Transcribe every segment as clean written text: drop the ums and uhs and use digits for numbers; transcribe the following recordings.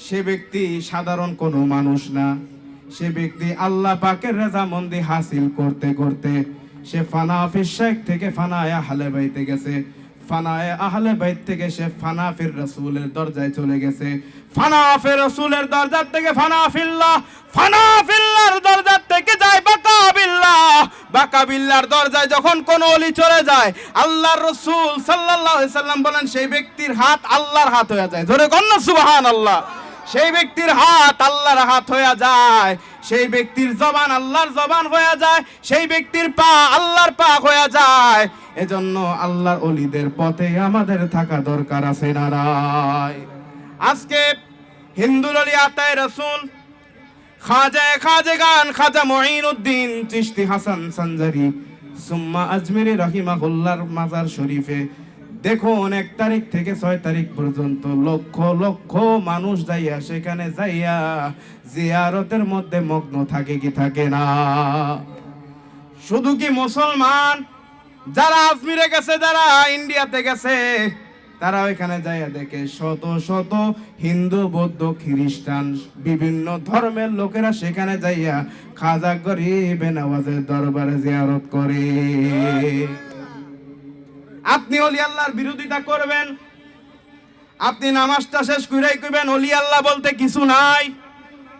সে ব্যক্তি সাধারণ কোনো মানুষ না। সে ব্যক্তি আল্লাহ পাকের রেজামন্দি হাসিল করতে করতে সে ফানাফির শেখ থেকে ফানায়ে আহলে বাইতে গেছে, ফানায়ে আহলে বাইত থেকে সে ফানাফির রাসূলের দরজায় চলে গেছে, ফানাফির রাসূলের দরজা থেকে ফানাফিল্লাহ, ফানাফিল্লাহর দরজা থেকে যায় বাকাবিল্লাহ, বাকাবিল্লাহর দরজায় যখন কোন ওলি চলে যায় আল্লাহর রাসূল সাল্লাল্লাহু আলাইহি সাল্লাম বলেন সেই ব্যক্তির হাত আল্লাহর হাত হয়ে যায়। জোরে বলেন না সুবহানাল্লাহ। সেই ব্যক্তির হাত আল্লাহর হাত হয়ে যায়, সেই ব্যক্তির জবান আল্লাহর জবান হয়ে যায়, সেই ব্যক্তির পা আল্লাহর পা হয়ে যায়। এজন্য আল্লাহর ওলিদের পথে আমাদের থাকা দরকার আছে না নাই? আজকে হিন্দুল ওলি আতায়ে রাসূল খাজেগান খাজা মুঈনুদ্দিন চিশতি হাসান সানজারি সুম্মা আজমিরি রাহিমাহুল্লাহর মাজার শরীফে দেখুন 1 তারিখ থেকে 6 তারিখ পর্যন্ত লক্ষ লক্ষ মানুষ যাইয়া সেখানে যাইয়া জিয়ারতের মধ্যে মগ্ন থাকে কি থাকে না? শুধু কি মুসলমান যারা আজমিরে গেছে, যারা ইন্ডিয়াতে গেছে, তারা ওইখানে যাইয়া দেখে শত শত হিন্দু বৌদ্ধ খ্রিস্টান বিভিন্ন ধর্মের লোকেরা সেখানে যাইয়া খাজা গরিব নওয়াজের দরবারে জিয়ারত করে। আপনি ওলি আল্লাহর বিরোধিতা করবেন, আপনি নামাজটা শেষ কইরাই কইবেন ওলি আল্লাহ বলতে কিছু নাই,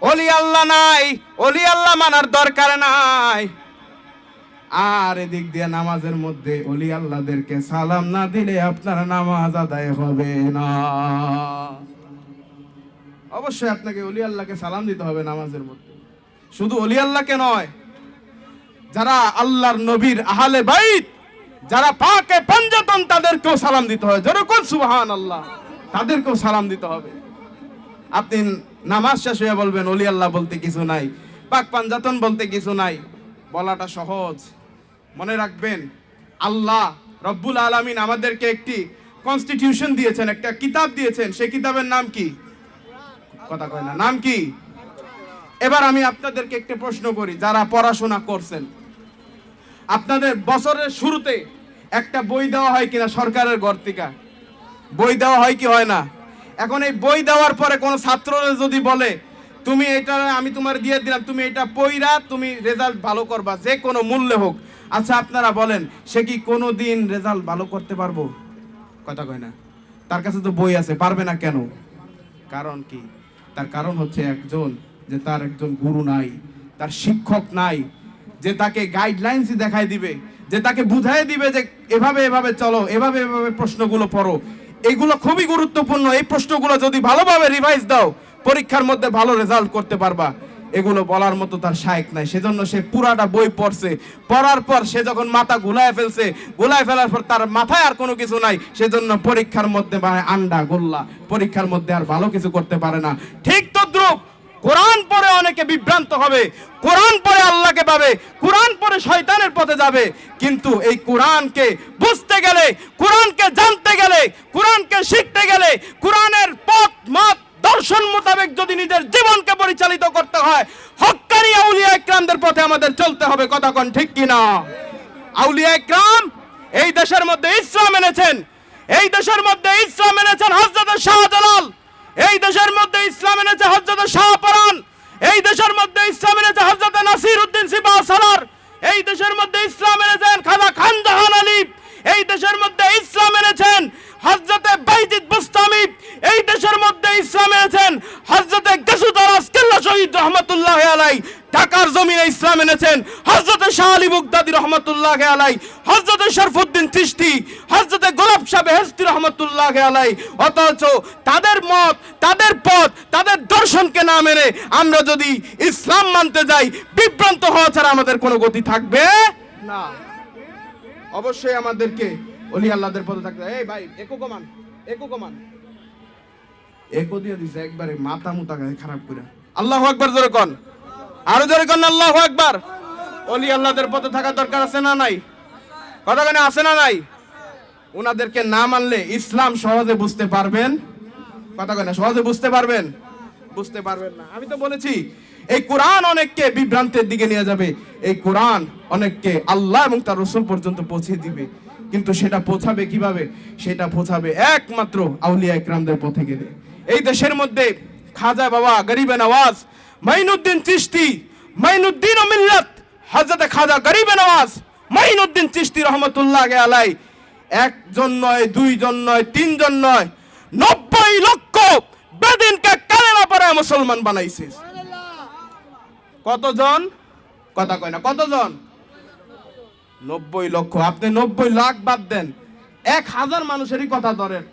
ওলি আল্লাহ নাই, ওলি আল্লাহ মানার দরকার নাই। আর এদিক দিয়ে নামাজের মধ্যে ওলি আল্লাহদেরকে সালাম না দিলে আপনার নামাজ আদায় হবে না। অবশ্যই আপনাকে ওলি আল্লাহকে সালাম দিতে হবে নামাজের মধ্যে। শুধু ওলি আল্লাহকে নয়, যারা আল্লাহর নবীর আহলে বাইত, যারা পাকে পঞ্জতন, তাদেরকেও সালাম দিতে হবে। যেরকম সুবহানাল্লাহ, তাদেরকেও সালাম দিতে হবে। আপনি নামাজ শেষ হয়ে বলবেন ওলি আল্লাহ বলতে কিছু নাই, পাক পঞ্জতন বলতে কিছু নাই, বলাটা সহজ। মনে রাখবেন আল্লাহ রব্বুল আলামিন আমাদেরকে একটি কনস্টিটিউশন দিয়েছেন, একটা কিতাব দিয়েছেন। সেই কিতাবের নাম কি? কথা কয় না, নাম কি? এবার আমি আপনাদেরকে একটা প্রশ্ন করি, যারা পড়াশোনা করছেন, আপনাদের বছরের শুরুতে একটা বই দেওয়া হয় কিনা সরকারের ঘর থেকে? বই দেওয়া হয় কি হয় না? এখন এই বই দেওয়ার পরে কোন ছাত্ররা যদি বলে তুমি এটা আমি তোমার দিয়ে দিলাম, তুমি এটা পড়া তুমি রেজাল্ট ভালো করবা যে কোনো মূল্যে হোক, আচ্ছা আপনারা বলেন সে কি কোনোদিন রেজাল্ট ভালো করতে পারবো? কথা কয় না। তার কাছে তো বই আছে, পারবে না কেন? কারণ কি? তার কারণ হচ্ছে যে তার একজন গুরু নাই, তার শিক্ষক নাই, যে তাকে গাইডলাইন্স দেখাই দিবে, যে তাকে বুঝাই দিবে যে এভাবে এভাবে চলো, এভাবে এভাবে প্রশ্নগুলো পড়ো। এগুলো খুবই গুরুত্বপূর্ণ। এই প্রশ্নগুলো যদি ভালোভাবে রিভাইজ দাও পরীক্ষার মধ্যে ভালো রেজাল্ট করতে পারবা। এগুলো বলার মতো তার শায়েখ নাই, সেজন্য সে পুরাটা বই পড়ছে। পড়ার পর সে যখন মাথা গুলায় ফেলার পর তার মাথায় আর কোনো কিছু নাই, সেজন্য পরীক্ষার মধ্যে আন্ডা গোল্লা, পরীক্ষার মধ্যে আর ভালো কিছু করতে পারে না। ঠিক তদ্রুপ কোরআন পড়ে অনেকে বিভ্রান্ত হবে, কোরআন পড়ে আল্লাহকে পাবে, কোরআন পড়ে শয়তানের পথে যাবে। কিন্তু এই কোরআনকে বুঝতে গেলে, কোরআনকে জানতে গেলে, কোরআনকে শিখতে গেলে, কোরআনের পথ মত দর্শন মোতাবেক যদি নিজের জীবনকে পরিচালিত করতে হয়, হক্কানি আউলিয়া ইকরামদের পথে আমাদের চলতে হবে। কথা কোন ঠিক কিনা? আউলিয়া ইকরাম এই দেশের মধ্যে ইসলাম এনেছেন, এই দেশের মধ্যে ইসলাম এনেছেন হযরত শাহজালাল, এই দেশের মধ্যে ইসলাম এনেছে হযরত শাহপরান, এই দেশের মধ্যে ইসলাম এনেছে হযরত নাসিরউদ্দিন সিপাহসালার, এই দেশের মধ্যে ইসলাম এনেছেন খাজা খান জাহান আলী, এই দেশের মধ্যে ইসলাম এনেছেন হযরত বাইজিদ বুস্তামি, এই দেশের মধ্যে ইসলাম এনেছেন হযরত গাসুদারাস কেল্লা শহীদ রহমাতুল্লাহি আলাইহি, ঢাকার জমিনে ইসলাম এনেছেন হযরত শাহ আলী বুগদাদি রহমাতুল্লাহি আলাইহি, হযরত শরফুদ্দিন চিশতি, হযরত গোলাপ শাহ বেহেশতি রহমাতুল্লাহি আলাইহি। অথচ তাদের মত, তাদের পথ, তাদের দর্শনকে না মেনে আমরা যদি ইসলাম মানতে যাই, বিভ্রান্ত হওয়া ছাড়া আমাদের কোনো গতি থাকবে না। অবশ্যই আমাদেরকে ওলি আল্লাহদের পথে থাকতে। এই ভাই একো কমান একো দিয়ে দিছে একবারে মাথা মুতা খারাপ করে। আল্লাহু আকবার জোরে কোন, আরো জোরে কোন আল্লাহু আকবার। ওলি আল্লাহদের পথে থাকা দরকার আছে না নাই? কথা কেন আছে না নাই? ওনাদেরকে না মানলে ইসলাম সহজে বুঝতে পারবেন? কথা কেন সহজে বুঝতে পারবেন না। আমি তো বলেছি এই কোরআন অনেককে বিভ্রান্তের দিকে নিয়ে যাবে, এই কোরআন অনেককে আল্লাহ এবং তার রাসূল পর্যন্ত পৌঁছে দিবে। কিন্তু সেটা পৌঁছাবে কিভাবে? সেটা পৌঁছাবে একমাত্র আউলিয়া ইকরামদের পথে গেলে। এই দেশের মধ্যে খাজা বাবা গরিবে নওয়াজ মাইনুদ্দিন চিশতি, মাইনুদ্দিন ও মিল্লাত হযরত খাজা গরিবে নওয়াজ মাইনুদ্দিন চিশতি রহমতুল্লাহ আলাই একজন নয়, দুইজন নয়, তিনজন নয়, 90 লক্ষ বেদিনকে কালেমা পড়ায় মুসলমান বানাইছে। কতজন? কথা কয় না, কতজন? 90 লক্ষ। আপনি 90 লাখ বাদ দেন, 1000 মানুষেরই কথা ধরেন,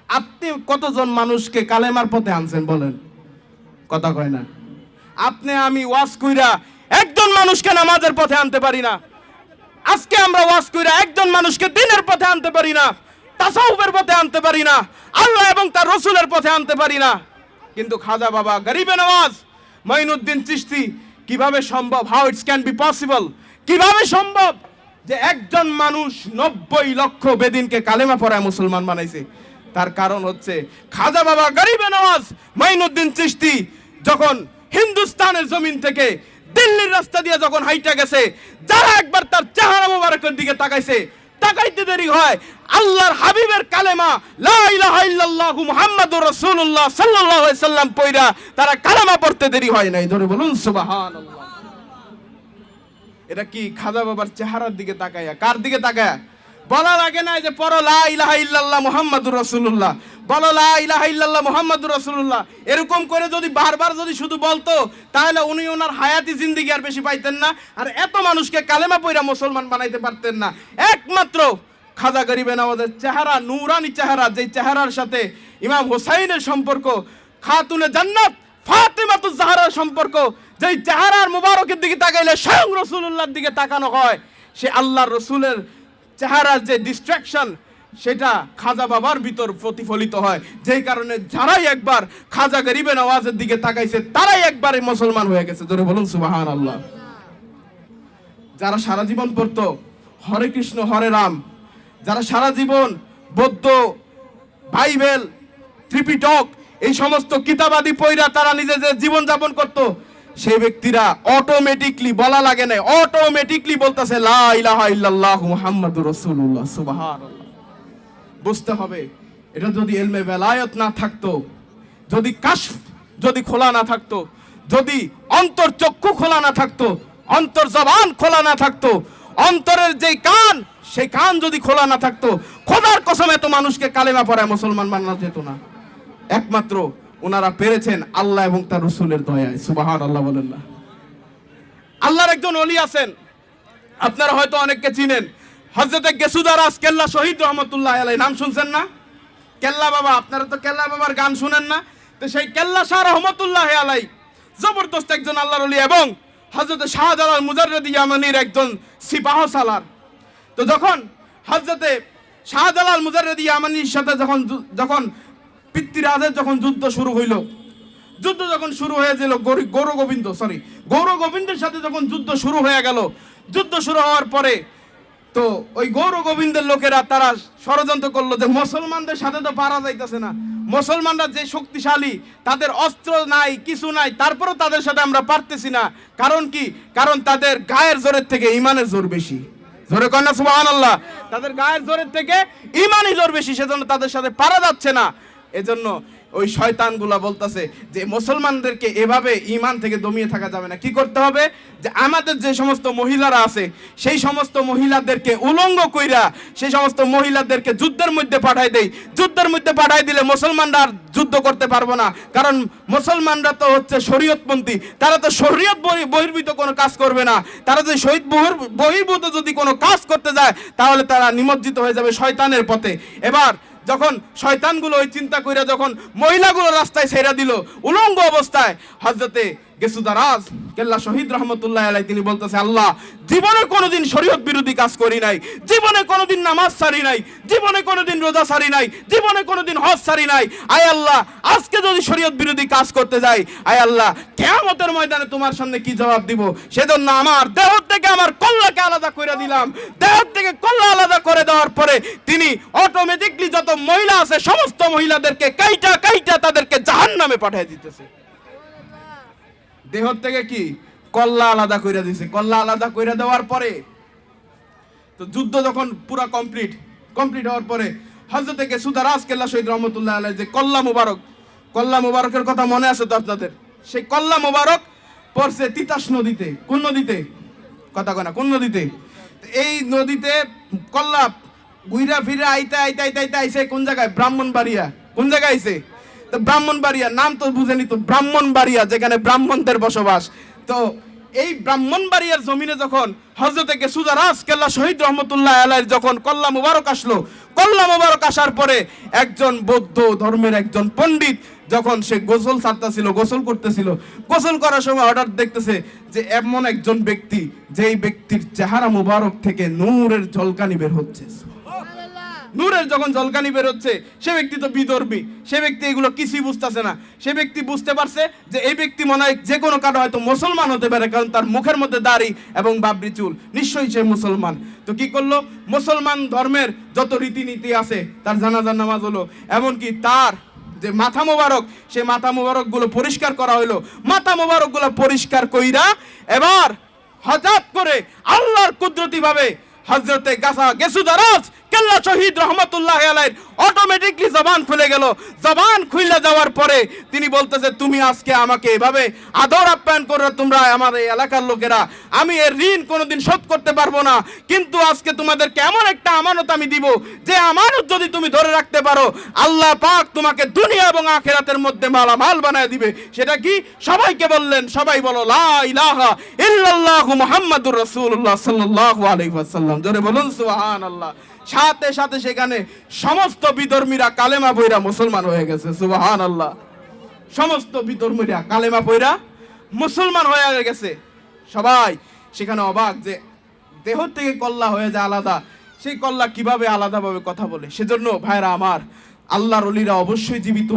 আপনি কতজন মানুষকে কালেমার পথে আনছেন বলেন? কথা কয় না। আপনি আমি ওয়াজ কইরা একজন মানুষকে নামাজের পথে আনতে পারি না। আজকে আমরা ওয়াজ কইরা একজন মানুষকে দ্বীনের পথে আনতে পারি না, তাসাউফের পথে আনতে পারি না, আল্লাহ এবং তার রাসূলের পথে আনতে পারি না। কিন্তু খাজা বাবা গরিবে নওয়াজ মাইনুদ্দিন চিশতি কিভাবে সম্ভব? How it's can be possible? কিভাবে সম্ভব যে একজন মানুষ 90 লক্ষ বেদিনকে কালেমা পড়ায় মুসলমান বানাইছে? তার কারণ হচ্ছে খাজা বাবা গরিবে নওয়াজ মাইনুদ্দিন চিশতি যখন হিন্দুস্তানের জমিন থেকে দিল্লির রাস্তা দিয়ে যখন হাইটা গেছে, যারা একবার তার চেহারা মোবারকের দিকে তাকাইছে, তাকাইতে দেরি হয় আল্লাহর হাবিবের কালেমা লা ইলাহা ইল্লাল্লাহু মুহাম্মাদুর রাসূলুল্লাহ সাল্লাল্লাহু আলাইহি সাল্লাম পয়রা তারা কালেমা পড়তে দেরি হয় নাই। ধরে বলুন সুবহানাল্লাহ। এটা কি খাজা বাবার চেহারার দিকে তাকায়া? কার দিকে তাকায়া? বলা লাগে না যে পড়ো লা ইলাহা ইল্লাল্লাহ মুহাম্মাদুর রাসূলুল্লাহ, বলো লা ইলাহা ইল্লাল্লাহ মুহাম্মাদুর রাসূলুল্লাহ, এরকম করে যদি বারবার যদি শুধু বলতো তাহলে উনি ওনার হায়াতি জিন্দেগি আর বেশি পাইতেন না, আর এত মানুষকে কালেমা পড়া মুসলমান বানাইতে পারতেন না। একমাত্র খাজা গরিবে নওয়াজের চেহারা, নূরানি চেহারা, যেই চেহারার সাথে ইমাম হোসাইনের সম্পর্ক, খাতুনে জান্নাত ফাতেমাতুজ জাহরার সম্পর্ক, যেই চেহারার মুবারকের দিকে তাকাইলে স্বয়ং রাসূলুল্লাহর দিকে তাকানো হয়, সে আল্লাহর রাসূলের চেহারার যে ডিস্ট্রাকশন সেটা খাজা বাবার ভিতর প্রতিফলিত হয়, যেই কারণে যারাই একবার খাজা গরিবে নওয়াজের দিকে তাকাইছে তারাই একবারে মুসলমান হয়ে গেছে। ধরে বলুন সুবহানাল্লাহ। যারা সারা জীবন পড়তো হরে কৃষ্ণ হরে রাম, যারা সারা জীবন বৌদ্ধ বাইবেল ত্রিপিটক এই সমস্ত কিতাবাদি পড়া তারা নিজেদের জীবন যাপন করত, সেই ব্যক্তিরা অটোমেটিকলি বলা লাগে না, অটোমেটিকলি বলতেছে লা ইলাহা ইল্লাল্লাহু মুহাম্মাদুর রাসূলুল্লাহ। সুবহানাল্লাহ। বুঝতে হবে, এটা যদি ইলমে বেলায়েত না থাকতো, যদি কাশফ যদি খোলা না থাকতো, যদি অন্তর চক্ষু খোলা না থাকতো, অন্তর জবান খোলা না থাকতো, অন্তরের যেই কান সেই কান যদি খোলা না থাকতো, খোদার কসম এত মানুষকে কালেমা পড়ায় মুসলমান বানানো যেত না। একমাত্র ওনারা পেরেছেন আল্লাহ এবং তার রাসূলের দয়ায়। সুবহানাল্লাহ বলেন না। আল্লাহর একজন ওলি আছেন, আপনারা হয়তো অনেককে চিনেন, হযরতে গেসুদারাস কেল্লা শহীদ রহমতুল্লাহ আলাইহি, নাম শুনছেন না? কেল্লা বাবা, আপনারা তো কেল্লা বাবার গান শুনেন না? তো সেই কেল্লা শাহ রহমতুল্লাহ আলাইহি জবরদস্ত একজন আল্লাহর ওলি এবং হযরতে শাহজালাল মুজাররদি ইয়ামানির একজন সিপাহ সালার। তো যখন হযরতে শাহজালাল মুজাররদি ইয়ামানির সাথে যখন পৃথ্বীরাজের যখন যুদ্ধ শুরু হইল, যুদ্ধ যখন শুরু হয়েছিল গৌর গোবিন্দের সাথে যখন যুদ্ধ শুরু হয়ে গেল, যুদ্ধ শুরু হওয়ার পরে তো ওই গৌর গোবিন্দের লোকেরা তারা ষড়যন্ত্র করলো যে মুসলমানদের সাথে তো পারা যাইতেছে না, মুসলমানরা যে শক্তিশালী, তাদের অস্ত্র নাই কিছু নাই, তারপরেও তাদের সাথে আমরা পারতেছি না। কারণ কি? কারণ তাদের গায়ের জোরের থেকে ইমানের জোর বেশি। জোরে কন্যা সুবহানাল্লাহ। তাদের গায়ের জোরের থেকে ইমানই জোর বেশি, সেজন্য তাদের সাথে পারা যাচ্ছে না। এজন্য ওই শয়তানগুলা বলতেছে যে মুসলমানদেরকে এভাবে ঈমান থেকে দমিয়ে থাকা যাবে না। কি করতে হবে? যে আমাদের যে সমস্ত মহিলারা আছে সেই সমস্ত মহিলাদেরকে উলঙ্গ কইরা সেই সমস্ত মহিলাদেরকে যুদ্ধের মধ্যে পাঠাই দেই। যুদ্ধের মধ্যে পাঠাই দিলে মুসলমানরা আর যুদ্ধ করতে পারবো না, কারণ মুসলমানরা তো হচ্ছে শরীয়তপন্থী, তারা তো শরীয়ত বহির্ভূত কোনো কাজ করবে না। তারা যদি শহীদ বহির্ভূত যদি কোনো কাজ করতে যায় তাহলে তারা নিমজ্জিত হয়ে যাবে শয়তানের পথে। এবার যখন শয়তানগুলো ওই চিন্তা কইরা যখন মহিলাগুলো রাস্তায় ছেড়ে দিল উলঙ্গ অবস্থায়, হযরতে গেসুদারাস কেল্লা শহীদ রহমতুল্লাহ আলাইহি তিনি বলতেছে, আল্লাহ জীবনে কোনোদিন শরীয়ত বিরোধী কাজ করি নাই, জীবনে কোনোদিন নামাজ ছাড়ি নাই, জীবনে কোনোদিন রোজা ছাড়ি নাই, জীবনে কোনোদিন হজ ছাড়ি নাই। আয় আল্লাহ, আজকে যদি শরীয়ত বিরোধী কাজ করতে যাই, আয় আল্লাহ কিয়ামতের ময়দানে তোমার সামনে কি জবাব দিব? সেজন্য আমার দেহ থেকে আমার কল্লাকে আলাদা করে দিলাম। দেহ থেকে কল্লা আলাদা করে দেওয়ার পরে তিনি অটোমেটিকলি যত মহিলা আছে সমস্ত মহিলাদেরকে কাইটা কাইটা তাদেরকে জাহান্নামে পাঠিয়ে দিতেছে। দেহ থেকে কি কল্লা আলাদা কইরা দিছে। কল্লা আলাদা কইরা দেওয়ার পরে তো যুদ্ধ যখন পুরা কমপ্লিট হওয়ার পরে হযরতে গেসুদারাস কেল্লা শহীদ রহমতুল্লাহ আলাইহি যে কল্লা মুবারক কল্লা মোবারকের কথা মনে আছে তো আপনাদের? সেই কল্লা মোবারক পড়ছে তিতাস নদীতে। কোন নদীতে? কথা কয় না, কোন নদীতে? এই নদীতে কল্লা ঘুরা ফিরে আইতে আইতে আইতে আইতে আইছে কোন জায়গায়? ব্রাহ্মণবাড়িয়া। কোন জায়গায় আইছে? তো ব্রাহ্মণবাড়িয়া, নাম তো বুঝেনি তো, ব্রাহ্মণবাড়িয়া, যেখানে ব্রাহ্মণদের বসবাস। তো এই ব্রাহ্মণবাড়িয়ার জমিনে যখন হযরতে গেসুদারাজ কেল্লা শহীদ রহমতুল্লাহ আলাইহির যখন কল্লা মুবারক আসলো, কল্লা মুবারক আসার পরে একজন বৌদ্ধ ধর্মের একজন পণ্ডিত যখন সে গোসল ছাড়তেছিল, গোসল করতেছিল, গোসল করার সময় হঠাৎ দেখতেছে যে এমন একজন ব্যক্তি, যেই ব্যক্তির চেহারা মুবারক থেকে নূরের ঝলকানি বের হচ্ছে। নূরের যখন ঝলকানি বের হচ্ছে, সে ব্যক্তি তো বিধর্মী, সে ব্যক্তি এগুলো কিছুই বুঝতেছে না। সে ব্যক্তি বুঝতে পারছে যে এই ব্যক্তি মনে হয় যে কোনো কারণে হয়তো মুসলমান হতে পারে, কারণ তার মুখের মধ্যে দাড়ি এবং বাবরি চুল, নিশ্চয়ই সে মুসলমান। তো কি করলো? মুসলমান ধর্মের যত রীতিনীতি আছে তার জানাজার নামাজ হলো, এমনকি তার যে মাথা মোবারক, সে মাথা মোবারক গুলো পরিষ্কার করা হলো। মাথা মোবারক গুলো পরিষ্কার কইরা এবার হঠাৎ করে আল্লাহর কুদরতি ভাবে হযরতে গেসুদারাজ কেল্লা শহীদ রহমতুল্লাহ আলাইহির অটোমেটিকলি জবান খুলে গেল। জবান খুলে যাওয়ার পরে তিনি বলতেছে, তুমি আজকে আমাকে এভাবে আদর আপ্যায়ন করো তোমরা আমার এই এলাকার লোকেরা, আমি এর ঋণ কোনোদিন শোধ করতে পারবো না, কিন্তু আজকে তোমাদেরকে এমন একটা আমানত আমি দিব, যে আমানত যদি তুমি ধরে রাখতে পারো, আল্লাহ পাক তোমাকে দুনিয়া এবং আখিরাতের মধ্যে মালামাল বানায় দিবে। সেটা কি? সবাইকে বললেন, সবাই বলো লা ইলাহা ইল্লাল্লাহু মুহাম্মাদুর রাসূলুল্লাহ সাল্লাল্লাহু আলাইহি ওয়াসাল্লাম। জোরে বলুন সুবহানাল্লাহ। সাথে সাথে সেখানে সমস্ত বিধর্মীরা কালেমা পয়রা মুসলমান হয়ে গেছে। সুবহানাল্লাহ। সমস্ত বিধর্মীরা কালেমা পয়রা মুসলমান হয়ে গেছে। সবাই সেখানে অবাক যে দেহ থেকে কল্লা হয়ে যায় আলাদা, সেই কল্লা কিভাবে আলাদাভাবে কথা বলে। সেজন্য ভাইরা আমার, আল্লাহর ওলিরা অবশ্যই জীবিত।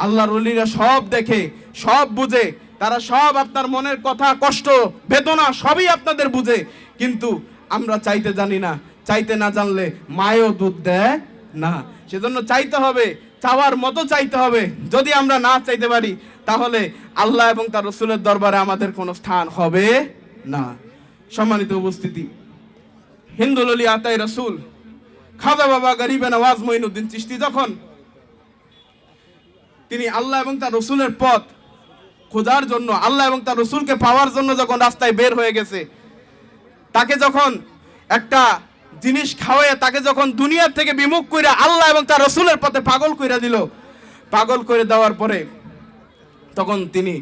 আল্লাহর ওলিরা সব দেখে, সব বুঝে, তারা সব আপনার মনের কথা, কষ্ট, বেদনা সবই আপনাদের বুঝে, কিন্তু আমরা চাইতে জানি না। চাইতে না জানলে মায়ও দুধ দেয় না। সেজন্য চাইতে হবে, চাওয়ার মতো চাইতে হবে। যদি আমরা না চাইতে পারি, তাহলে আল্লাহ এবং তার রাসূলের দরবারে আমাদের কোনো স্থান হবে না। সম্মানিত উপস্থিতি, হিন্দুল ওলি আতায়ে রাসূল খাজা বাবা গরিবে নওয়াজ মঈনুদ্দিন চিশতি যখন তিনি আল্লাহ এবং তার রাসূলের পথ খোঁজার জন্য, আল্লাহ এবং তার রাসূলকে পাওয়ার জন্য যখন রাস্তায় বের হয়ে গেছে, তাকে যখন একটা জিনিস খাওয়ায়, তাকে যখন দুনিয়ার থেকে বিমুখ কইরা আল্লাহ এবং তার রাসূলের পথে পাগল কইরা দিল, পাগল করে দেওয়ার পরে তখন তিনি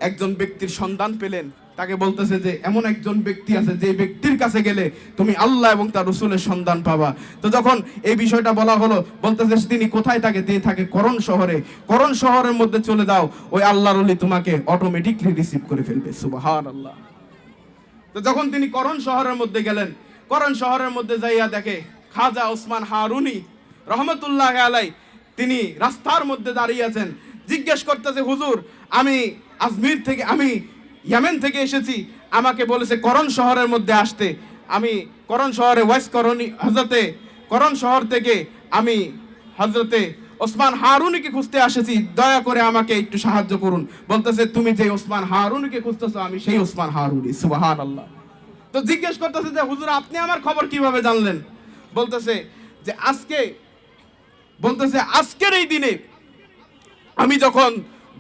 একজন ব্যক্তির সন্ধান পেলেন। তাকে বলতেছে যে এমন একজন ব্যক্তি আছে, যে ব্যক্তির কাছে গেলে তুমি আল্লাহ এবং তার রাসূলের সন্ধান পাবা। তো যখন এই বিষয়টা বলা হলো, বলতেছে তিনি কোথায় থাকে? তিনি থাকে করণ শহরে। করণ শহরের মধ্যে চলে যাও, ওই আল্লাহর ওলি তোমাকে অটোমেটিকলি রিসিভ করে ফেলবে। সুবহানাল্লাহ। তো যখন তিনি করণ শহরের মধ্যে গেলেন, করণ শহরের মধ্যে যাইয়া দেখে খাজা ওসমান হারুনি রহমতুল্লাহ আলাই তিনি রাস্তার মধ্যে দাঁড়িয়ে আছেন। জিজ্ঞেস করতেছে, হুজুর আমি আজমির থেকে, আমি ইয়েমেন থেকে এসেছি, আমাকে বলেছে করণ শহরের মধ্যে আসতে। আমি করণ শহরে ওয়াইস করণী হযরতে করণ শহর থেকে আমি হযরতে ওসমান হারুনিকে খুঁজতে এসেছি, দয়া করে আমাকে একটু সাহায্য করুন। বলতেছে, তুমি যে ওসমান হারুনিকে খুঁজতেছো, আমি সেই ওসমান হারুনি। সুবহানাল্লাহ। তো জিজ্ঞেস করতেছে যে হুজুর আপনি আমার খবর কিভাবে জানলেন? বলতেছে যে আজকের এই দিনে আমি যখন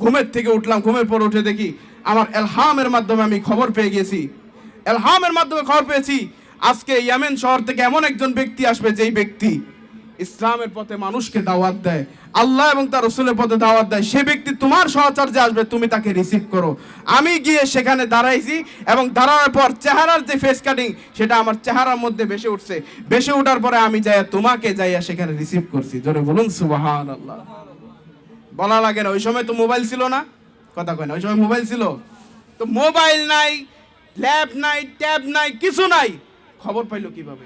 ঘুমের থেকে উঠলাম, ঘুমের পর উঠে দেখি আমার এলহামের মাধ্যমে আমি খবর পেয়ে গেছি, এলহামের মাধ্যমে খবর পেয়েছি আজকে ইয়েমেন শহর থেকে এমন একজন ব্যক্তি আসবে, যেই ব্যক্তি ইসলামের পথে মানুষকে দাওয়াত দেয়, আল্লাহ এবং তার রাসূলের পথে দাওয়াত দেয়। সে ব্যক্তি তোমার সহচর্যে আসবে, তুমি তাকে রিসিভ করো। আমি গিয়ে সেখানে দাঁড়াইছি এবং দাঁড়ানোর পর চেহারার যে ফেস কাটিং, সেটা আমার চেহারার মধ্যে ভেসে উঠছে। ভেসে ওঠার পরে আমি যাইয়া তোমাকে যাইয়া সেখানে রিসিভ করছি। জোরে বলুন সুবহানাল্লাহ। বলা লাগে না, ওই সময় তো মোবাইল ছিল না। কথা কয় না, ওই সময় মোবাইল ছিল তো? মোবাইল নাই, ল্যাব নাই, ট্যাব নাই, কিছু নাই। খবর পাইলো কিভাবে?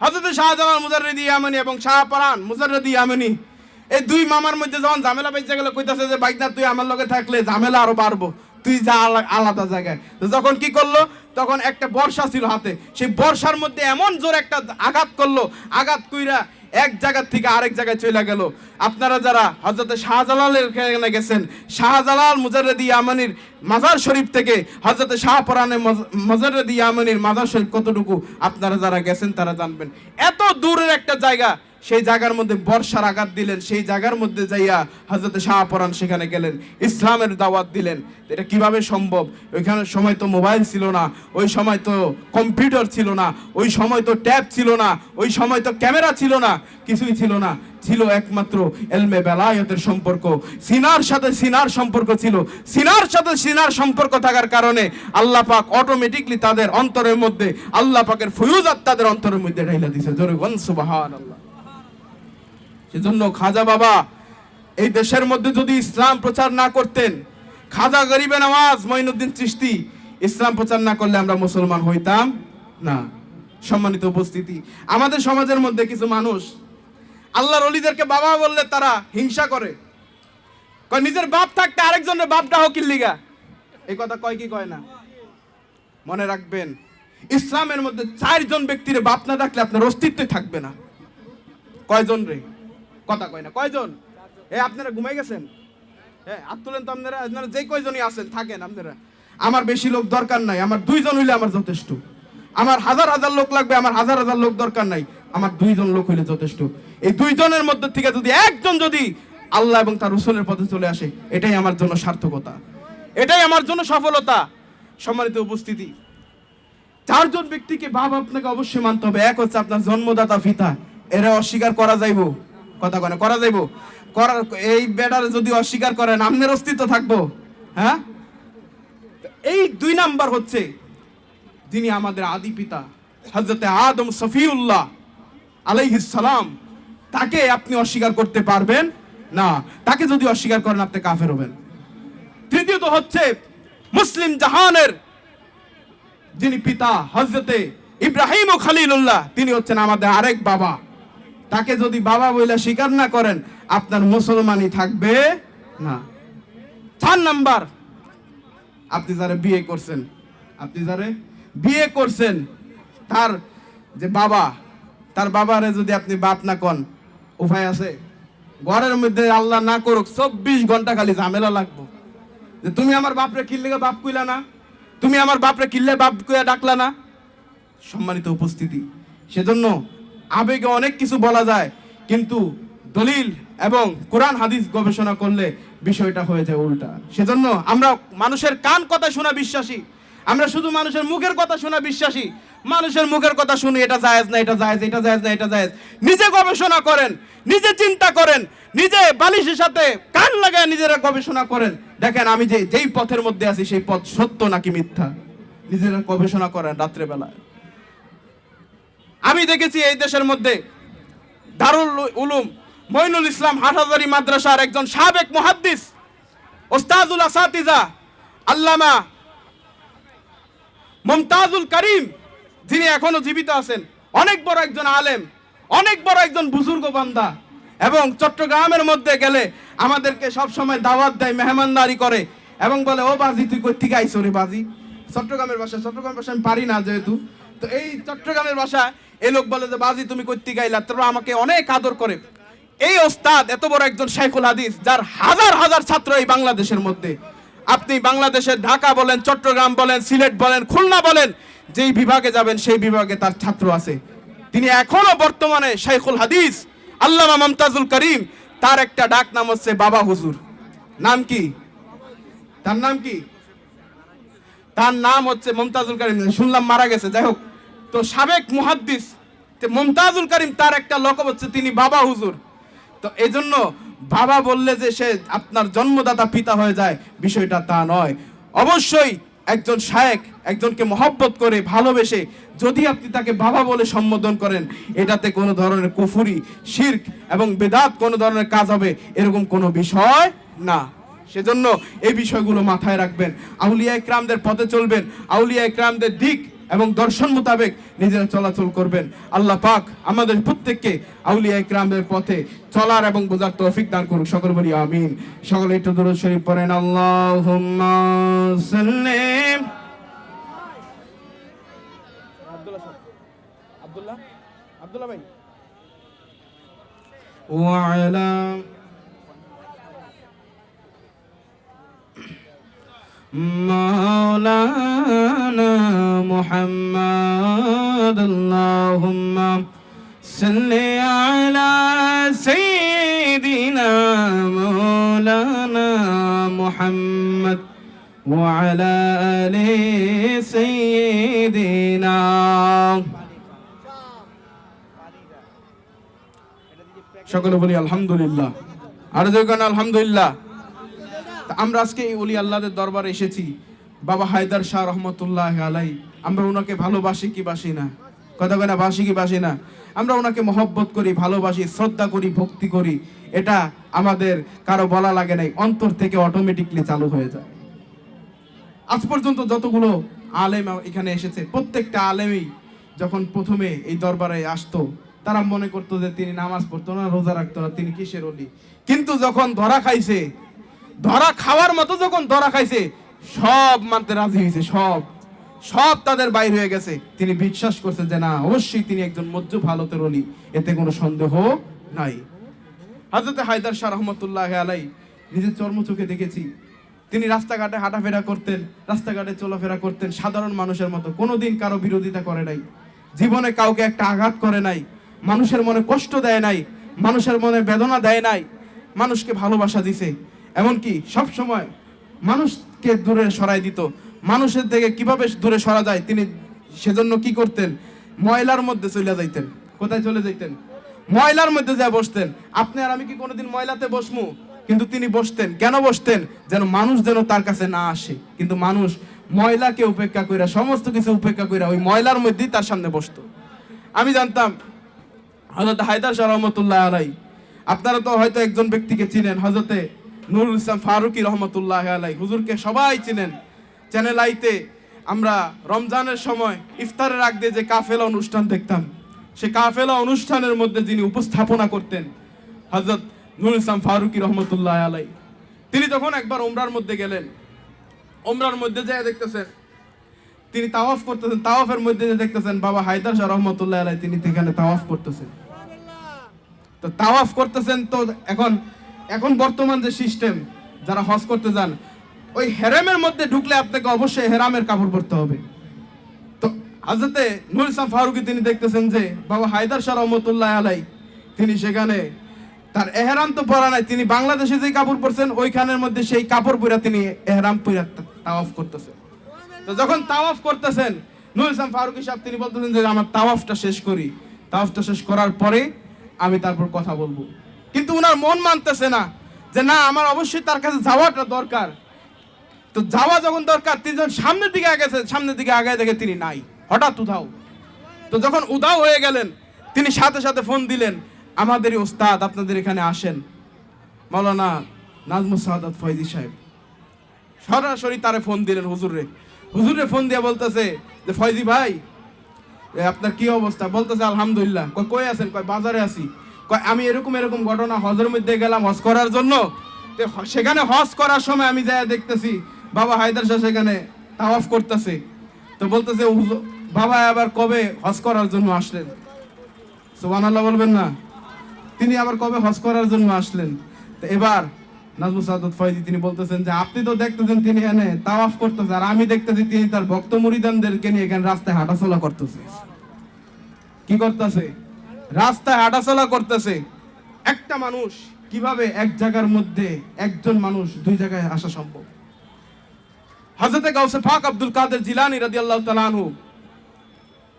হযরত শাহজালাল মুজাররিদি ইয়ামানি এবং শাহপরান মুজাররিদি ইয়ামানি, এই দুই মামার মধ্যে যখন ঝামেলা বাইচা গেল, কইতাছে যে বাইকনা তুই আমার লগে থাকলে ঝামেলা আরো বাড়বো, তুই যা আলাদা জায়গায়। যখন কি করলো, তখন একটা বর্ষা ছিল হাতে, সেই বর্ষার মধ্যে এমন জোর একটা আঘাত করলো, আঘাত কইরা এক জায়গা থেকে আরেক জায়গায় চলে গেল। আপনারা যারা হযরত শাহজালালের এখানে গেছেন, শাহজালাল মুজাররিদি ইয়ামানির মাজার শরীফ থেকে হযরত শাহপরানের মুজাররিদি ইয়ামানির মাজার শরীফ কতটুকু, আপনারা যারা গেছেন তারা জানবেন। এত দূরের একটা জায়গা, সেই জায়গার মধ্যে বর্ষার আঘাত দিলেন, সেই জায়গার মধ্যে যাইয়া হযরত শাহপরান সেখানে গেলেন, ইসলামের দাওয়াত দিলেন। এটা কিভাবে সম্ভব? ওইখানে সময় তো মোবাইল ছিল না, ওই সময় তো কম্পিউটার ছিল না, ওই সময় তো ট্যাব ছিল না, ওই সময় তো ক্যামেরা ছিল না, কিছুই ছিল না। ছিল একমাত্র এলমে বেলায়েতের সম্পর্ক, সিনার সাথে সিনার সম্পর্ক ছিল। সিনার সাথে সিনার সম্পর্ক থাকার কারণে আল্লাহ পাক অটোমেটিকলি তাদের অন্তরের মধ্যে আল্লাহ পাকের ফয়ুজাত তাদের অন্তরের মধ্যে ঢাইলা দিয়েছে। জোরে বলেন সুবহানাল্লাহ। সেজন্য খাজা বাবা এই দেশের মধ্যে যদি ইসলাম প্রচার না করতেন, খাজা গরিবে নওয়াজ মঈনুদ্দিন চিশতি ইসলাম প্রচার না করলে আমরা মুসলমান হইতাম না। সম্মানিত উপস্থিতি, আমাদের সমাজের মধ্যে কিছু মানুষ আল্লাহর ওলিদেরকে বাবা বললে তারা হিংসা করে, কয় নিজের বাপ থাকতে আরেকজনের বাপটা হকির লিগা। এই কথা কয় কি কয় না? মনে রাখবেন, ইসলামের মধ্যে 4 জন ব্যক্তির বাপ না থাকলে আপনার অস্তিত্বই থাকবে না। কয়জন রে? কথা কয় না, কয়জন? আপনারা ঘুমাই গেছেন? হাত তুলেন তো আপনারা যে কয়জনই আছেন থাকেন আপনারা। আমার বেশি লোক দরকার নাই, আমার 2 জন হইলে আমার যথেষ্ট। আমার হাজার হাজার লোক লাগবে, আমার হাজার হাজার লোক দরকার নাই, আমার 2 জন লোক হইলে যথেষ্ট। এই 2 জনের মধ্যে থেকে যদি একজন যদি আল্লাহ এবং তার রাসূলের পথে চলে আসে, এটাই আমার জন্য সার্থকতা, এটাই আমার জন্য সফলতা। সম্মানিত উপস্থিতি, 4 জন ব্যক্তিকে বাপ আপনাকে অবশ্যই মানতে হবে। এক হচ্ছে আপনার জন্মদাতা পিতা, এরা অস্বীকার করা যাইব? কথা কয় না, করা যাইব? করার এই বেটার যদি অস্বীকার করেন আপনার অস্তিত্ব থাকবো? হ্যাঁ। এই 2 নাম্বার হচ্ছে যিনি আমাদের আদি পিতা হযরতে আদম সফিউল্লাহ আলাইহিস সালাম, তাকে আপনি অস্বীকার করতে পারবেন না। তাকে যদি অস্বীকার করেন আপনি কাফের হবেন। তৃতীয়ত হচ্ছে মুসলিম জাহানের যিনি পিতা হযরতে ইব্রাহিম ও খলিলুল্লাহ, তিনি হচ্ছেন আমাদের আরেক বাবা। তাকে যদি বাবা বলে স্বীকার না করেন আপনার মুসলমানই থাকবে না। 4 নাম্বার, আপনি যারা বিয়ে করছেন, তার যে বাবা, তার বাবারে যদি আপনি বাপ না কন, উপায় আছে? ঘরের মধ্যে আল্লাহ না করুক 24 ঘন্টা খালি ঝামেলা লাগবো যে তুমি আমার বাপরে কিল্লে বাপ কইলা না, তুমি আমার বাপরে কিল্লে বাপ কইয়া ডাকলা না। সম্মানিত উপস্থিতি, সেজন্য আবেগে অনেক কিছু বলা যায়, কিন্তু দলিল এবং কোরআন হাদিস গবেষণা করলে বিষয়টা হয়ে যায় উল্টা। সেজন্য আমরা মানুষের কান কথা শোনা বিশ্বাসী, আমরা শুধু মানুষের মুখের কথা শোনা বিশ্বাসী। মানুষের মুখের কথা শুনি এটা জায়েজ না, এটা জায়েজ, এটা জায়েজ না, এটা জায়েজ। নিজে গবেষণা করেন, নিজে চিন্তা করেন, নিজে বালিশের সাথে কান লাগায় নিজেরা গবেষণা করেন। দেখেন আমি যেই পথের মধ্যে আছি সেই পথ সত্য নাকি মিথ্যা, নিজেরা গবেষণা করেন রাত্রে বেলায়। আমি দেখেছি এই দেশের মধ্যে দারুল উলুম মঈনুল ইসলাম হাটহাজারী মাদ্রাসার একজন সাবেক মুহাদ্দিস ওস্তাদুল আসাতিজা আল্লামা মুমতাজুল করিম, যিনি এখনো জীবিত আছেন, অনেক বড় একজন আলেম, অনেক বড় একজন বুজুর্গ বান্দা, এবং চট্টগ্রামের মধ্যে গেলে আমাদেরকে সব সময় দাওয়াত দেয়, মেহমানদারি করে এবং বলে ও বাজি তুই কই থেকে আইছো রে বাজি। চট্টগ্রামের ভাষা আমি পারি না যেহেতু, তো এই চট্টগ্রামের ভাষা এই লোক বলে যে বাজি তুমি কই থেকে আইলা, তোরা আমাকে অনেক আদর করে। এই ওস্তাদ এত বড় একজন শাইখুল হাদিস, যার হাজার হাজার ছাত্র এই বাংলাদেশের মধ্যে। আপনি বাংলাদেশের ঢাকা বলেন, চট্টগ্রাম বলেন, সিলেট বলেন, খুলনা বলেন, যেই বিভাগে যাবেন সেই বিভাগে তার ছাত্র আছে। তিনি এখনো বর্তমানে শাইখুল হাদিস আল্লামা মুমতাজুল করিম, তার একটা ডাক নাম হচ্ছে বাবা হুজুর। নাম কি? তার নাম কি? তার নাম হচ্ছে মুমতাজুল করিম। শুনলাম মারা গেছে, যাই হোক। তো সাবেক মুহাদ্দিস মুমতাজুল করিম, তার একটা লকব হচ্ছে তিনি বাবা হুজুর। তো এই জন্য বাবা বললে যে সে আপনার জন্মদাতা পিতা হয়ে যায়, বিষয়টা তা নয়। অবশ্যই একজন শায়েখ একজনকে মহব্বত করে ভালোবেসে যদি আপনি তাকে বাবা বলে সম্বোধন করেন, এটাতে কোনো ধরনের কুফরি, শিরক এবং বেদাত কোনো ধরনের কাজ হবে এরকম কোনো বিষয় না। সেজন্য এই বিষয়গুলো মাথায় রাখবেন, আউলিয়া ইকরামদের পথে চলবেন, আউলিয়া ইকরামদের দিক এবং দর্শন মোতাবেক নিজেরা চলাচল করবেন। আল্লাহ পাক আমাদের প্রত্যেককে আউলিয়া ইকরামদের পথে চলার এবং বোঝার তৌফিক দান করুক। সকল বলি আমিন। সকলে একটু দুরূদ শরীফ পড়েন। আল্লাহুম্মা সাল্লি আব্দুল্লাহ ভাই ওয়া আলা মাওলানা মুহাম্মদ। আল্লাহুম্মা সাল্লি আলা সাইয়্যিদিনা মাওলানা মুহাম্মদ ওয়া আলা আলি সাইয়্যিদিনা। সকলে বলি আলহামদুলিল্লাহ। আর যখন আলহামদুলিল্লাহ। আমরা আজকে এই ওলি আল্লাহদের দরবারে এসেছি। বাবা হায়দার শাহ রহমতুল্লাহ আলাই, আমরা ওনাকে ভালোবাসি কি বাসি না? কথা কয় না, বাসি কি বাসি না? আমরা ওনাকে মহব্বত করি, ভালোবাসি, শ্রদ্ধা করি, ভক্তি করি। এটা আমাদের কারো বলা লাগে নাই, অন্তর থেকে অটোমেটিকলি চালু হয়ে যায়। আজ পর্যন্ত যতগুলো আলেম এখানে এসেছে, প্রত্যেকটা আলেমই যখন প্রথমে এই দরবারে আসতো, তারা মনে করতো যে তিনি নামাজ পড়তো না, রোজা রাখতো না, তিনি কিসের ওলি। কিন্তু যখন ধরা খাইছে, ধরা খাওয়ার মতো যখন ধরা খাইছে, সব মানতে রাজি হয়েছে, সব তাদের বাইর হয়ে গেছে। তিনি বিশ্বাস করছে যে না, অবশ্যই তিনি একজন মজ্জুব হালতের ওলি, এতে কোনো সন্দেহ নাই। হযরত হায়দার শাহ রহমতুল্লাহ আলাই নিজের চর্মচোখে দেখেছি। তিনি রাস্তাঘাটে হাঁটাফেরা করতেন, রাস্তাঘাটে চলাফেরা করতেন সাধারণ মানুষের মতো, কোনোদিন কারো বিরোধিতা করে নাই, জীবনে কাউকে একটা আঘাত করে নাই, মানুষের মনে কষ্ট দেয় নাই, মানুষের মনে বেদনা দেয় নাই, মানুষকে ভালোবাসা দিছে। এমনকি সব সময় মানুষকে দূরে সরাই দিত। মানুষের থেকে কিভাবে দূরে সরা যায় তিনি সেজন্য কি করতেন? ময়লার মধ্যে চলে যাইতেন। কোথায় চলে যাইতেন? ময়লার মধ্যে যা বসতেন। আপনি আর আমি কি কোনোদিন ময়লাতে বসমু? কিন্তু তিনি বসতেন। কেন বসতেন? যেন মানুষ যেন তার কাছে না আসে। কিন্তু মানুষ ময়লাকে উপেক্ষা কইরা, সমস্ত কিছু উপেক্ষা কইরা ওই ময়লার মধ্যেই তার সামনে বসতো। আমি জানতাম হযরত হায়দার শাহ রহমতুল্লাহ আলাই, আপনারা তো হয়তো একজন ব্যক্তিকে চিনেন, হযরতে নুরুল ইসলাম ফারুকী রহমতুল্লাহ আলাই। হুজুরকে সবাই চিনেন। চ্যানেল আইতে আমরা রমজানের সময় ইফতারের আগ দিয়ে যে কাফেলা অনুষ্ঠান দেখতাম, সে কাফেলা অনুষ্ঠানের মধ্যে যিনি উপস্থাপনা করতেন হযরত নুরুল ইসলাম ফারুকী রহমতুল্লাহ আলাই। তিনি যখন একবার উমরার মধ্যে গেলেন, উমরার মধ্যে যেয়ে দেখতেছেন তিনি তাওয়াফ করতেছেন, তাওয়াফের মধ্যে যে দেখতেছেন বাবা হায়দার শাহ রহমতুল্লাহ আলাই তিনি সেখানে তাওয়াফ করতেছেন। তো তাওয়াফ করতেছেন, তো এখন বর্তমান যে সিস্টেম, যারা হজ করতে যান, ওই হেরামের মধ্যে ঢুকলে আপনাকে অবশ্যই হেরামের কাপড় পরতে হবে। তো হযরতে নুরুল ইসলাম ফারুকী তিনি দেখতেছেন যে বাবা হায়দার শাহ রহমতুল্লাহ আলাই তিনি সেখানে তার এহরাম তো পরা নাই, তিনি বাংলাদেশে যে কাপড় পরছেন ওইখানের মধ্যে সেই কাপড় পরা তিনি এহরাম পরা তাওয়াফ করতেছেন। তো যখন তাওয়াফ করতেছেন, নুরুল ইসলাম ফারুকী সাহেব তিনি বলতেছেন যে আমার তাওয়াফটা শেষ করি, তাওয়াফটা শেষ করার পরে আমি তারপর কথা বলবো। কিন্তু উনার মন মানতেছে না যে না, আমার অবশ্যই তার কাছে যাওয়াটা দরকার। তো যাওয়া যখন দরকার, তিনি যখন সামনের দিকে আগেছেন, সামনের দিকে আগায় দেখে তিনি নাই, হঠাৎ উধাও। তো যখন উধাও হয়ে গেলেন, তিনি সাথে সাথে ফোন দিলেন, আমাদেরই ওস্তাদ আপনাদের এখানে আসেন, মাওলানা নাজমুস সাদাত ফয়জি সাহেব। সরাসরি তারে ফোন দিলেন হুজুরে ফোন দিয়ে বলতেছে যে ফয়জি ভাই আপনার কি অবস্থা? বলতেছে আলহামদুলিল্লাহ। কই আছেন? কয় বাজারে আছি। কয় আমি এরকম ঘটনা, হজের মধ্যে গেলাম হজ করার জন্য, সেখানে হজ করার সময় আমি যাই দেখতেছি বাবা হায়দার শাহ সেখানে তাওয়াফ করতেছে। তো বলতেছে বাবা আবার কবে হজ করার জন্য আসলেন? সুবহানাল্লাহ বলবেন না? তিনি আবার কবে হজ করার জন্য আসলেন? তো এবার নাজমুস সাদাত ফয়জি তিনি বলতেছেন যে আপনি তো দেখতেছেন তিনি এখানে তাওয়াফ করতেছে, আর আমি দেখতেছি তিনি তার ভক্ত মুরিদানদেরকে নিয়ে এখানে রাস্তায় হাঁটাচলা করতেছে। কি করতেছে? রাস্তায় হাঁটাচলা করতেছে। একটা মানুষ কিভাবে এক জায়গার মধ্যে, একজন মানুষ দুই জায়গায় আসা সম্ভব? হযরতে গাউসে পাক আব্দুল কাদের জিলানী রাদিয়াল্লাহু তাআলা আনহু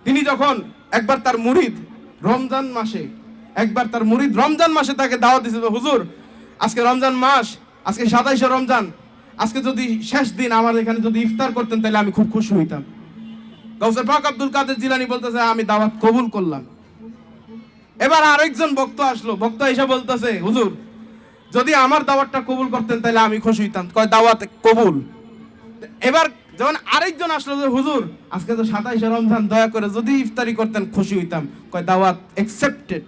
তিনি যখন একবার তার মুরিদ রমজান মাসে তাকে দাওয়াত দিয়েছিল, হুজুর আজকে রমজান মাস, আজকে 27শে রমজান, আজকে যদি শেষ দিন আমার এখানে যদি ইফতার করতেন তাহলে আমি খুব খুশি হইতাম। গাউসে পাক আব্দুল কাদের জিলানী বলতেছে আমি দাওয়াত কবুল করলাম। এবার আরেকজন বক্তা আসলো, বক্তা এসে বলতেছে হুজুর যদি আমার দাওয়াতটা কবুল করতেন তাহলে আমি খুশি হইতাম। কয় দাওয়াত কবুল। এবার যখন আরেকজন আসলো যে হুজুর আজকে তো 27শে রমজান, দয়া করে যদি ইফতারি করতেন খুশি হইতাম। কয় দাওয়াত অ্যাকসেপ্টেড।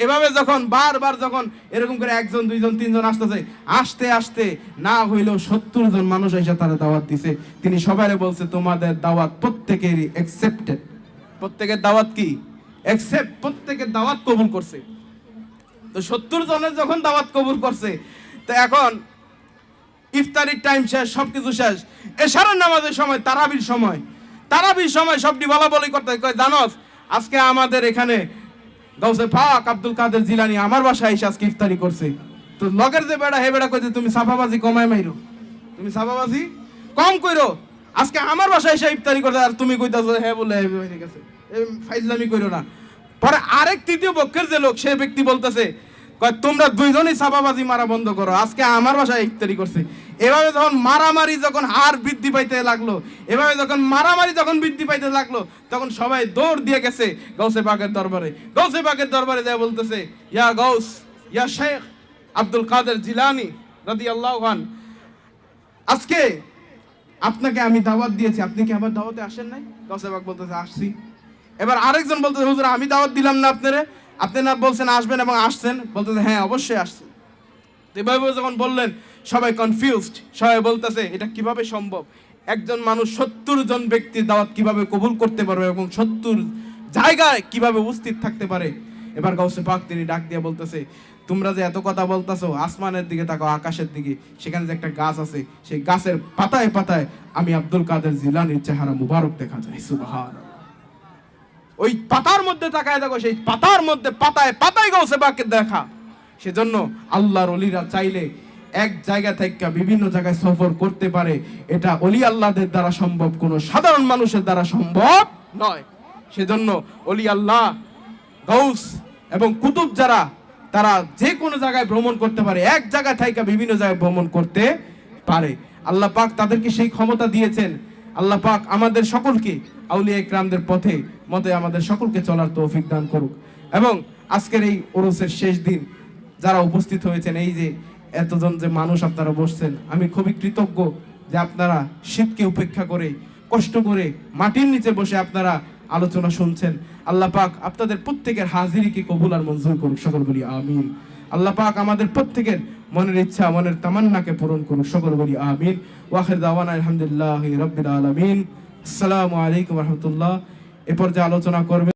এভাবে যখন বারবার যখন এরকম করে একজন দুইজন তিনজন আসতেছে, আস্তে আস্তে না হইলেও 70 জন মানুষ এসে তারা দাওয়াত দিছে। তিনি সবাইরে বলছে তোমাদের দাওয়াত প্রত্যেকেরই অ্যাকসেপ্টেড। প্রত্যেকের দাওয়াত কি? অ্যাকসেপ্ট। প্রত্যেকের দাওয়াত কবুল করছে। তো 70 জনের যখন দাওয়াত কবুল করছে, তো এখন ইফতারির টাইম শেষ, সবকিছু শেষ, এশারের নামাজের সময়, তারাবির সময় সবটি বলা বলি করতে কয় জানোস আজকে আমাদের এখানে গাউসে পাক আব্দুল কাদের জিলানী আমার বাসায় এসে আজকে ইফতারি করছে। তো লগের যে বেড়া হে বেড়া কইতে তুমি সাফাবাজি কমায় মাইরো, তুমি সাফাবাজি কম কইরো। আজকে আমার বাসায় এসে ইফতারি করতে আর তুমি কইতাছো হ্যাঁ বলে হয়ে গেছে, ফাইজলামি কইরো না। পরে আরেক তৃতীয় পক্ষের যে লোক সে ব্যক্তি বলতেছে তোমরা দুইজনই সাফাবাজি মারা বন্ধ করো, আজকে আমার বাসায় ইফতারি করছে। এভাবে যখন মারামারি যখন হার বৃদ্ধি পাইতে লাগলো, এভাবে যখন মারামারি যখন বৃদ্ধি পাইতে লাগলো, তখন সবাই দৌড় দিয়ে গেছে গাউসে পাকের দরবারে। গাউসে পাকের দরবারে যায় বলতেছে ইয়া গাউস ইয়া শেখ আব্দুল কাদের জিলানী রাদিয়াল্লাহু আনহু, আজকে আপনাকে আমি দাওয়াত দিয়েছি, আপনি কি আবার দাওয়াতে আসেন নাই? গাউসে পাক বলতেছে আসছি। এবার আরেকজন বলতেছে হুজুর আমি দাওয়াত দিলাম না আপনারে, আপনি না বলছেন আসবেন এবং আসছেন? বলতেছে হ্যাঁ অবশ্যই আসছি। এভাবে যখন বললেন সবাই কনফিউজড, সবাই বলতেছে এটা কিভাবে সম্ভব, একজন মানুষ 70 জন ব্যক্তির দাওয়াত কিভাবে কবুল করতে পারবে এবং 70 জায়গায় কিভাবে উপস্থিত থাকতে পারে। এবার গাউসে পাক তিনি ডাক দিয়ে বলতেছে তোমরা যে এত কথা বলতেছো, আসমানের দিকে তাকাও, আকাশের দিকে, সেখানে যে একটা গাছ আছে, সেই গাছের পাতায় পাতায় আমি আব্দুল কাদের জিলানীর চেহারা মুবারক দেখা যায়। সুবহানাল্লাহ। ওই পাতার মধ্যে তাকায় দেখো, সেই পাতার মধ্যে পাতায় পাতায় গাউসে পাকের দেখা। সেজন্য আল্লাহর ওলিরা চাইলে এক জায়গা থেকে বিভিন্ন জায়গায় সফর করতে পারে, এটা ওলি আল্লাহদের দ্বারা সম্ভব, কোনো সাধারণ মানুষের দ্বারা সম্ভব নয়। সেজন্য ওলি আল্লাহ, গাউস এবং কুতুব যারা, তারা যে কোনো জায়গায় ভ্রমণ করতে পারে, এক জায়গা থেকে বিভিন্ন জায়গায় ভ্রমণ করতে পারে। আল্লাহ পাক তাদেরকে সেই ক্ষমতা দিয়েছেন। আল্লাহ পাক আমাদের সকলকে আউলিয়া ইকরামদের পথে মতে আমাদের সকলকে চলার তৌফিক দান করুক। এবং আজকের এই ওরসের শেষ দিন যারা উপস্থিত হয়েছেন, এই যে এতজন যে মানুষ আপনারা বসছেন, আমি খুবই কৃতজ্ঞ যে আপনারা শীতকে উপেক্ষা করে কষ্ট করে মাটির নিচে বসে আপনারা আলোচনা শুনছেন। আল্লাহ পাক আপনাদের প্রত্যেকের হাজিরিকে কবুল আর মঞ্জুর করুক, সকল বলি আমিন। আল্লাহ পাক আমাদের প্রত্যেকের মনের ইচ্ছা মনের তামান্নাকে পূরণ করুক, সকল বলি আমিন। ওয়া আখির দাওয়ানা আলহামদুলিল্লাহি রাব্বিল আলামিন। আসসালামু আলাইকুম ওয়া রাহমাতুল্লাহ। এরপর যে আলোচনা করবে